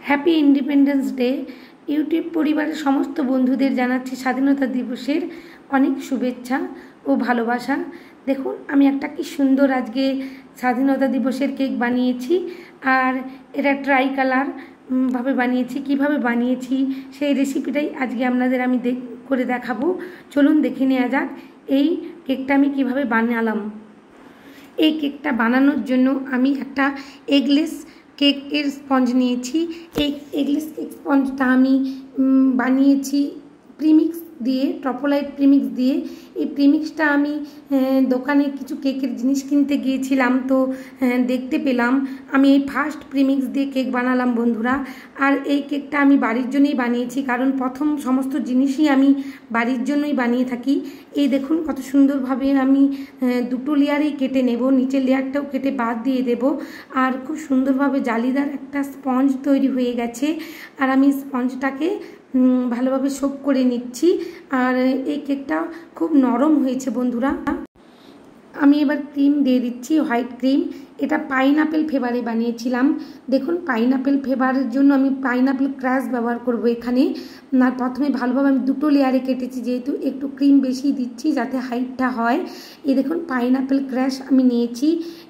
Happy independence day. YouTube পরিবারের সমস্ত বন্ধুদের জানাচ্ছি স্বাধীনতা দিবসের অনেক শুভেচ্ছা ও ভালোবাসা। দেখুন আমি একটা কি সুন্দর আজকে স্বাধীনতা দিবসের কেক বানিয়েছি, আর এটা ট্রাইকালার ভাবে বানিয়েছি। কিভাবে বানিয়েছি সেই রেসিপিটাই আজকে আপনাদের আমি করে দেখাবো। চলুন দেখে নেওয়া যাক এই কেকটা আমি কিভাবে বানালাম। এই কেকটা বানানোর জন্য আমি একটা এগলেস কেকের স্পঞ্জ নিয়েছি। এই এগলেস কেক স্পঞ্জটা আমি বানিয়েছি প্রিমিক্স দিয়ে, ট্রপোলাইট প্রিমিক্স দিয়ে। এই প্রিমিক্সটা আমি দোকানে কিছু কেকের জিনিস কিনতে গিয়েছিলাম, তো দেখতে পেলাম। আমি এই ফার্স্ট প্রিমিক্স দিয়ে কেক বানালাম বন্ধুরা। আর এই কেকটা আমি বাড়ির জন্যই বানিয়েছি, কারণ প্রথম সমস্ত জিনিসই আমি বাড়ির জন্যই বানিয়ে থাকি। এই দেখুন কত সুন্দরভাবে আমি দুটো লেয়ারেই কেটে নেব, নিচের লেয়ারটাও কেটে বাদ দিয়ে দেব। আর খুব সুন্দরভাবে জালিদার একটা স্পঞ্জ তৈরি হয়ে গেছে, আর আমি স্পঞ্জটাকে ভালোভাবে সোক করে নিচ্ছি। আর এই কেকটা খুব নরম হয়েছে বন্ধুরা। আমি এবার ক্রিম দিয়ে দিচ্ছি, হোয়াইট ক্রিম। এটা পাইনঅ্যাপেল ফ্লেভারে বানিয়েছিলাম। দেখুন পাইনঅ্যাপেল ফ্লেভারের জন্য আমি পাইনঅ্যাপেল ক্রাশ ব্যবহার করব এখানে। আর প্রথমে ভালোভাবে আমি দুটো লেয়ারে কেটেছি, যেহেতু একটু ক্রিম বেশি দিচ্ছি যাতে হাইটটা হয়। এই দেখুন পাইনঅ্যাপেল ক্রাশ আমি নিয়েছি,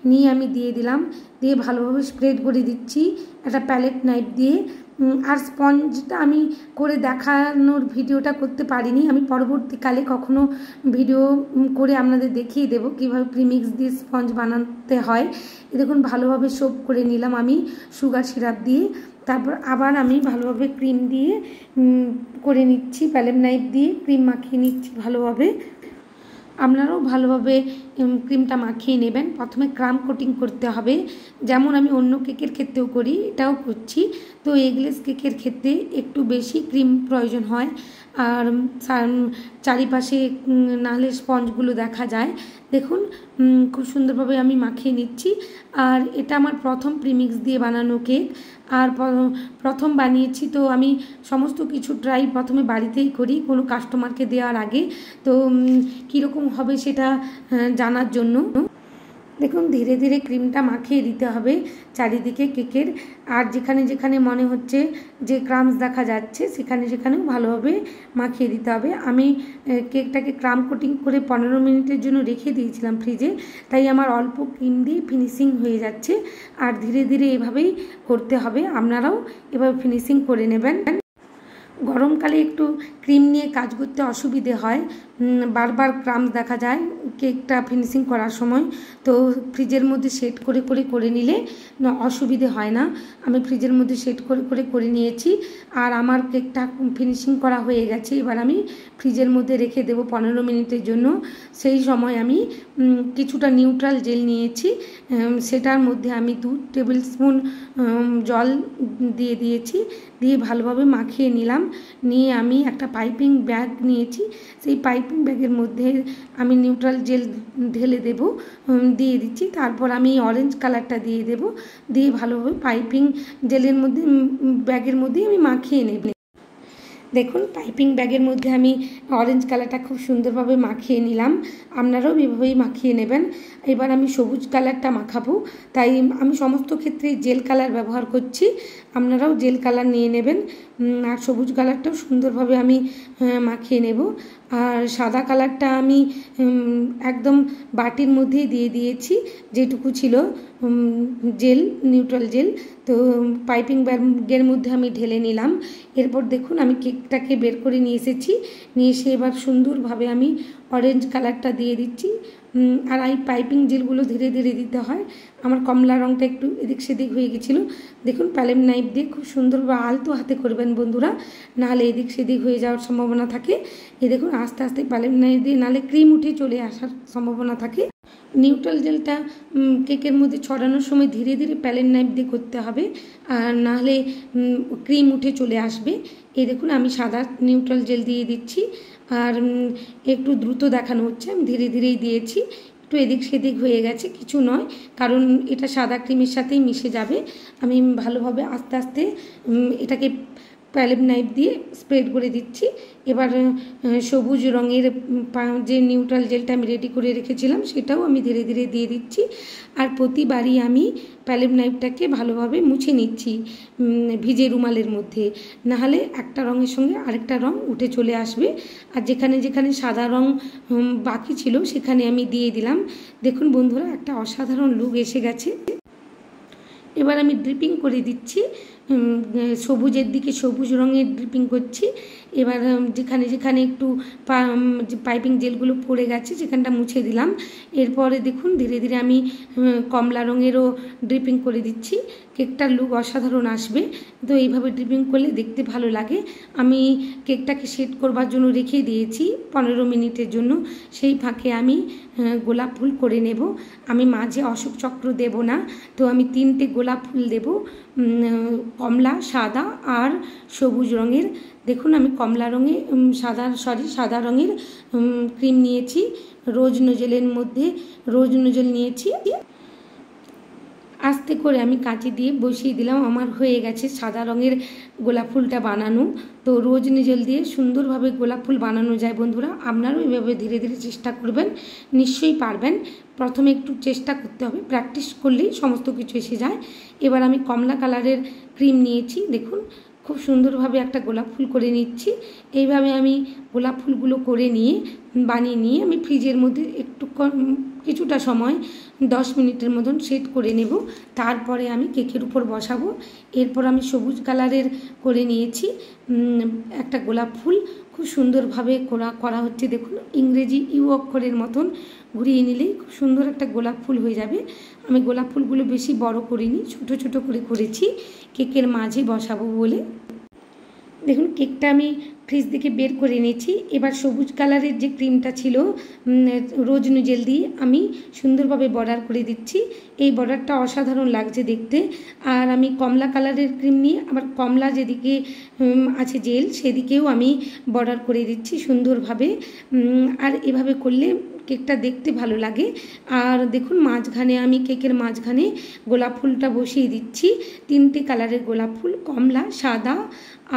নিয়ে আমি দিয়ে দিলাম, দিয়ে ভালোভাবে স্প্রেড করে দিচ্ছি একটা প্যালেট নাইফ দিয়ে। আর স্পঞ্জটা আমি করে দেখানোর ভিডিওটা করতে পারিনি, আমি পরবর্তীকালে কখনো ভিডিও করে আপনাদের দেখিয়ে দেব কীভাবে প্রিমিক্স দিয়ে স্পঞ্জ বানাতে হয়। দেখুন ভালোভাবে সোপ করে নিলাম আমি সুগার সিরাপ দিয়ে। তারপর আবার আমি ভালোভাবে ক্রিম দিয়ে করে নিচ্ছি, প্যালেট নাইফ দিয়ে ক্রিম মাখিয়ে নিচ্ছি ভালোভাবে। আপনারাও ভালোভাবে ক্রিমটা মাখিয়ে নেবেন। প্রথমে ক্রাম কোটিং করতে হবে, যেমন আমি অন্য কেকের ক্ষেত্রেও করি, এটাও করছি। তো এগলেস কেকের ক্ষেত্রে একটু বেশি ক্রিম প্রয়োজন হয়, আর চারিপাশে নাহলে স্পঞ্জগুলো দেখা যায়। দেখুন খুব সুন্দরভাবে আমি মাখিয়ে নিচ্ছি। আর এটা আমার প্রথম প্রিমিক্স দিয়ে বানানো কেক, আর প্রথম বানিয়েছি, তো আমি সমস্ত কিছু ট্রাই প্রথমে বাড়িতেই করি কোনো কাস্টমারকে দেওয়ার আগে, তো কীরকম হবে সেটা জানার জন্য। দেখুন ধীরে ধীরে ক্রিমটা মাখিয়ে দিতে হবে চারিদিকে কেকের, আর যেখানে যেখানে মনে হচ্ছে যে ক্রামস দেখা যাচ্ছে সেখানে সেখানেও ভালোভাবে মাখিয়ে দিতে হবে। আমি কেকটাকে ক্রাম কোটিং করে 15 মিনিটের জন্য রেখে দিয়েছিলাম ফ্রিজে, তাই আমার অল্প ক্রিম দিয়ে ফিনিশিং হয়ে যাচ্ছে। আর ধীরে ধীরে এভাবেই করতে হবে, আপনারাও এভাবে ফিনিশিং করে নেবেন। গরমকালে একটু ক্রিম নিয়ে কাজ করতে অসুবিধে হয়, বারবার ক্রামস দেখা যায় কেকটা ফিনিশিং করার সময়। তো ফ্রিজের মধ্যে সেট করে করে করে নিলে অসুবিধে হয় না। আমি ফ্রিজের মধ্যে সেট করে করে করে নিয়েছি, আর আমার কেকটা ফিনিশিং করা হয়ে গেছে। এবার আমি ফ্রিজের মধ্যে রেখে দেবো 15 মিনিটের জন্য। সেই সময় আমি কিছুটা নিউট্রাল জেল নিয়েছি, সেটার মধ্যে আমি 2 টেবিল স্পুন জল দিয়ে দিয়েছি, দিয়ে ভালোভাবে মাখিয়ে নিলাম। নিয়ে আমি একটা পাইপিং ব্যাগ নিয়েছি, সেই পাইপিং ব্যাগের মধ্যে আমি নিউট্রাল জেল ঢেলে দেব, দিয়ে দিচ্ছি। তারপর আমি অরেঞ্জ কালারটা দিয়ে দেব, দিয়ে ভালোভাবে পাইপিং জেলের মধ্যে ব্যাগের মধ্যে আমি মাখিয়ে নেব। দেখুন পাইপিং ব্যাগের মধ্যে আমি অরেঞ্জ কালারটা খুব সুন্দরভাবে মাখিয়ে নিলাম, আপনারাও এভাবেই মাখিয়ে নেবেন। এবার আমি সবুজ কালারটা মাখাবো, তাই আমি সমস্ত ক্ষেত্রে জেল কালার ব্যবহার করছি, আপনারাও জেল কালার নিয়ে নেবেন। আর সবুজ কালারটাও সুন্দরভাবে আমি মাখিয়ে নেব। আর সাদা কালারটা আমি একদম বাটির মধ্যেই দিয়ে দিয়েছি, যেটুকু ছিল জেল, নিউট্রাল জেল। তো পাইপিং ব্যাগের মধ্যে আমি ঢেলে নিলাম। এরপর দেখুন আমি কেকটাকে বের করে নিয়ে এসেছি, নিয়ে এসে এবার সুন্দরভাবে আমি অরেঞ্জ কালারটা দিয়ে দিচ্ছি। আর এই পাইপিং জেলগুলো ধীরে ধীরে দিতে হয়। আমার কমলা রঙটা একটু এদিক সেদিক হয়ে গেছিলো। দেখুন প্যালেট নাইফ দিয়ে খুব সুন্দর বা আলতো হাতে করবেন বন্ধুরা, নাহলে এদিক সেদিক হয়ে যাওয়ার সম্ভাবনা থাকে। এই দেখুন আস্তে আস্তে প্যালেট নাইফ দিয়ে, নাহলে ক্রিম উঠে চলে আসার সম্ভাবনা থাকে। নিউট্রাল জেলটা কেকের মধ্যে ছড়ানোর সময় ধীরে ধীরে প্যালেট নাইফ দিয়ে করতে হবে, আর নাহলে ক্রিম উঠে চলে আসবে। এই দেখুন আমি সাদা নিউট্রাল জেল দিয়ে দিচ্ছি, আর একটু দ্রুত দেখানো হচ্ছে, আমি ধীরে ধীরেই দিয়েছি। একটু এদিক সেদিক হয়ে গেছে, কিছু নয়, কারণ এটা সাদা ক্রিমের সাথেই মিশে যাবে। আমি ভালোভাবে আস্তে আস্তে এটাকে প্যালেট নাইফ দিয়ে স্প্রেড করে দিচ্ছি। এবার সবুজ রঙের যে নিউট্রাল জেলটা আমি রেডি করে রেখেছিলাম সেটাও আমি ধীরে ধীরে দিয়ে দিচ্ছি। আর প্রতিবারই আমি প্যালেট নাইফটাকে ভালোভাবে মুছে নিচ্ছি ভিজে রুমালের মধ্যে, নাহলে একটা রঙের সঙ্গে আরেকটা রঙ উঠে চলে আসবে। আর যেখানে যেখানে সাদা রঙ বাকি ছিল সেখানে আমি দিয়ে দিলাম। দেখুন বন্ধুরা, একটা অসাধারণ লুক এসে গেছে। এবার আমি ড্রিপিং করে দিচ্ছি, সবুজের দিকে সবুজ রঙের ড্রিপিং করছি। এবার যেখানে যেখানে একটু পাইপিং জেলগুলো পড়ে গেছে সেখানটা মুছে দিলাম। এরপরে দেখুন ধীরে ধীরে আমি কমলা রঙেরও ড্রিপিং করে দিচ্ছি। কেকটার লুক অসাধারণ আসবে। তো এইভাবে ড্রিপিং করলে দেখতে ভালো লাগে। আমি কেকটাকে সেট করবার জন্য রেখে দিয়েছি 15 মিনিটের জন্য। সেই ফাঁকে আমি গোলাপ ফুল করে নেব। আমি মাঝে অশোক চক্র দেব না, তো আমি 3টে গোলাপ ফুল দেব, কমলা, সাদা আর সবুজ রঙের। দেখুন আমি কমলা রঙে সাদা রঙের ক্রিম নিয়েছি, রোজ নোজেলের মধ্যে রোজ নোজেল নিয়েছি। আস্তে করে আমি কাঁচি দিয়ে বসিয়ে দিলাম। আমার হয়ে গেছে সাদা রঙের গোলাপ ফুলটা বানানো। তো রোজ নোজেল দিয়ে সুন্দরভাবে গোলাপ ফুল বানানো যায় বন্ধুরা। আপনারাও এইভাবে ধীরে ধীরে চেষ্টা করবেন, নিশ্চয়ই পারবেন। প্রথমে একটু চেষ্টা করতে হবে, প্র্যাকটিস করলেই সমস্ত কিছু এসে যায়। এবার আমি কমলা কালারের ক্রিম নিয়েছি, দেখুন খুব সুন্দরভাবে একটা গোলাপ ফুল করে নিচ্ছি। এইভাবে আমি গোলাপ ফুলগুলো করে নিয়ে বানিয়ে নিয়ে আমি ফ্রিজের মধ্যে একটু কিছুটা সময় 10 মিনিটের মতন সেট করে নেব। তারপরে আমি কেকের উপর বসাবো। এরপর আমি সবুজ কালারের করে নিয়েছি একটা গোলাপ ফুল, খুব সুন্দরভাবে করা হচ্ছে। দেখুন ইংরেজি ইউ অক্ষরের মতন ঘুরিয়ে নিলেই খুব সুন্দর একটা গোলাপ ফুল হয়ে যাবে। আমি গোলাপ ফুলগুলো বেশি বড় করিনি, ছোট ছোট করে করেছি কেকের মাঝে বসাবো বলে। দেখুন কেকটা আমি ফ্রিজ থেকে বের করে নিয়েছি। এবার সবুজ কালারের যে ক্রিমটা ছিল রোজ নোজেল দিয়ে আমি সুন্দরভাবে বর্ডার করে দিচ্ছি। এই বর্ডারটা অসাধারণ লাগছে দেখতে। আর আমি কমলা কালারের ক্রিম নিয়ে আবার কমলা যেদিকে আছে জেল সেদিকেও আমি বর্ডার করে দিচ্ছি সুন্দরভাবে। আর এভাবে করলে কেকটা দেখতে ভালো লাগে। আর দেখুন মাঝখানে আমি কেকের মাঝখানে গোলাপ ফুলটা বসিয়ে দিচ্ছি। 3টে কালারের গোলাপ ফুল, কমলা, সাদা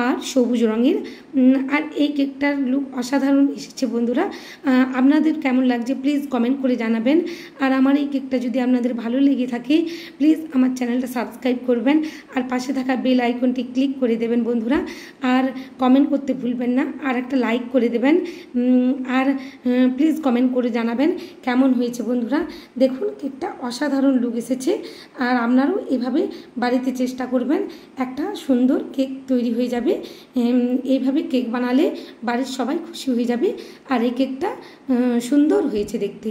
আর সবুজ রঙের। আর এই কেকটার লুক অসাধারণ এসেছে বন্ধুরা। আপনাদের কেমন লাগছে প্লিজ কমেন্ট করে জানাবেন। আর আমার এই কেকটা যদি আপনাদের ভালো লেগে থাকে প্লিজ আমার চ্যানেলটা সাবস্ক্রাইব করবেন আর পাশে থাকা বেল আইকনটি ক্লিক করে দেবেন বন্ধুরা। আর কমেন্ট করতে ভুলবেন না, আর একটা লাইক করে দেবেন। আর প্লিজ কমেন্ট করে জানাবেন কেমন হয়েছে বন্ধুরা। দেখুন কেকটা অসাধারণ লুক এসেছে। আর আপনারাও এভাবে বাড়িতে চেষ্টা করবেন, একটা সুন্দর কেক তৈরি হয়ে যাবে। এইভাবে কেক বানালে বাড়ির সবাই খুশি হয়ে যাবে। আর এই কেকটা সুন্দর হয়েছে দেখতে।